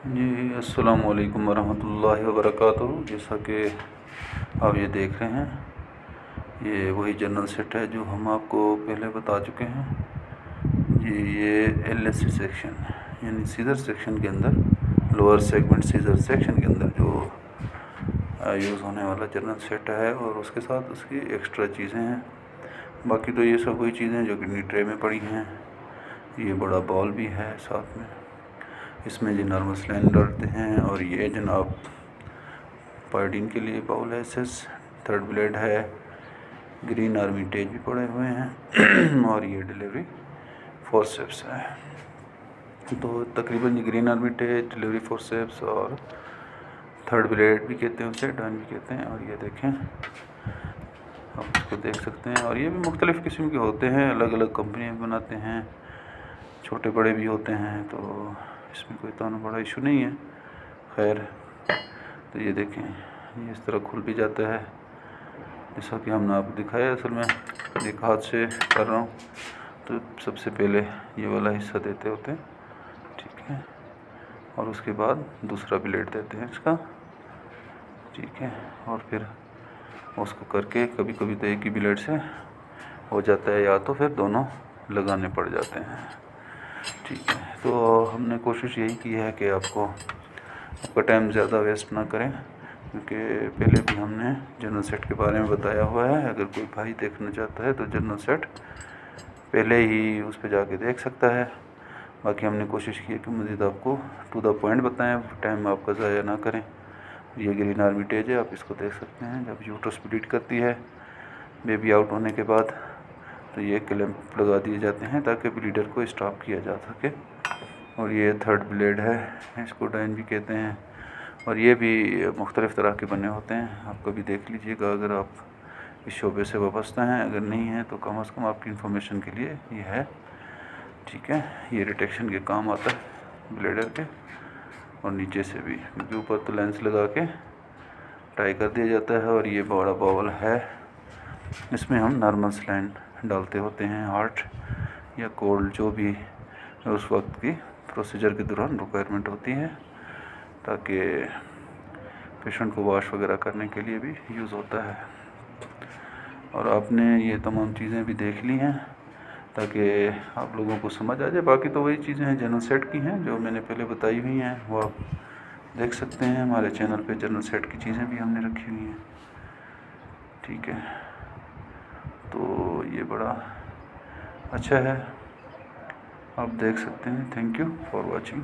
जी अस्सलाम वालेकुम वरहमतुल्लाहि वबरकातुहू। जैसा कि आप ये देख रहे हैं, ये वही जनरल सेट है जो हम आपको पहले बता चुके हैं। ये LSC सेक्शन यानी सीजर सेक्शन के अंदर, लोअर सेगमेंट सीजर सेक्शन के अंदर जो यूज़ होने वाला जनरल सेट है, और उसके साथ उसकी एक्स्ट्रा चीज़ें हैं। बाकी तो ये सब वही चीज़ें जो कि ट्रे में पड़ी हैं। ये बड़ा बॉल भी है साथ में, इसमें जी नॉर्मल स्लैन डालते हैं। और ये जनाब पायोडीन के लिए बाउल है, थर्ड ब्लेड है, ग्रीन आर्मी टेज भी पड़े हुए हैं और ये डिलीवरी फोर्सेप्स है। तो तकरीबन ये Green Armytage, delivery forceps और थर्ड ब्लेड भी कहते हैं उसे, डन भी कहते हैं। और ये देखें, आप इसको देख सकते हैं। और ये भी मुख्तलिफ़ किस्म के होते हैं, अलग अलग कंपनियाँ बनाते हैं, छोटे बड़े भी होते हैं, तो इसमें कोई इतना बड़ा इशू नहीं है। खैर, तो ये देखें, ये इस तरह खुल भी जाता है जैसा कि हमने आपको दिखाया। असल में एक हाथ से कर रहा हूँ, तो सबसे पहले ये वाला हिस्सा देते होते हैं, ठीक है, और उसके बाद दूसरा ब्लेड देते हैं इसका, ठीक है। और फिर उसको करके कभी कभी तो एक ही ब्लेड से हो जाता है, या तो फिर दोनों लगाने पड़ जाते हैं, ठीक है। तो हमने कोशिश यही की है कि आपका टाइम ज़्यादा वेस्ट ना करें, क्योंकि पहले भी हमने जनरल सेट के बारे में बताया हुआ है। अगर कोई भाई देखना चाहता है तो जनरल सेट पहले ही उस पर जाके देख सकता है। बाकी हमने कोशिश की है कि मज़ीद आपको टू द पॉइंट बताएं, टाइम आपका ज़ाया ना करें। ये ग्रीन आर्मी टेज है, आप इसको देख सकते हैं। जब यूट्रस ब्लीड करती है बेबी आउट होने के बाद, तो ये क्लैंप लगा दिए जाते हैं ताकि ब्लीडर को स्टॉप किया जा सके। और ये थर्ड ब्लेड है, इसको डाइन भी कहते हैं। और ये भी मुख्तलिफ़ तरह के बने होते हैं, आप कभी देख लीजिएगा अगर आप इस शोबे से वाबस्ता हैं। अगर नहीं है तो कम से कम आपकी इंफॉर्मेशन के लिए ये है, ठीक है। ये रिटेक्शन के काम आता है ब्लेडर के, और नीचे से भी, क्योंकि ऊपर तो लेंस लगा के टाई कर दिया जाता है। और ये बड़ा बाउल है, इसमें हम नॉर्मल स्लैन डालते होते हैं, हार्ट या कोल्ड, जो भी उस वक्त की प्रोसीजर के दौरान रिक्वायरमेंट होती है, ताकि पेशेंट को वॉश वगैरह करने के लिए भी यूज़ होता है। और आपने ये तमाम चीज़ें भी देख ली हैं ताकि आप लोगों को समझ आ जाए। बाकी तो वही चीज़ें हैं जनरल सेट की हैं जो मैंने पहले बताई हुई हैं, वो आप देख सकते हैं। हमारे चैनल पे जनरल सेट की चीज़ें भी हमने रखी हुई हैं, ठीक है। तो ये बड़ा अच्छा है, आप देख सकते हैं। Thank you for watching.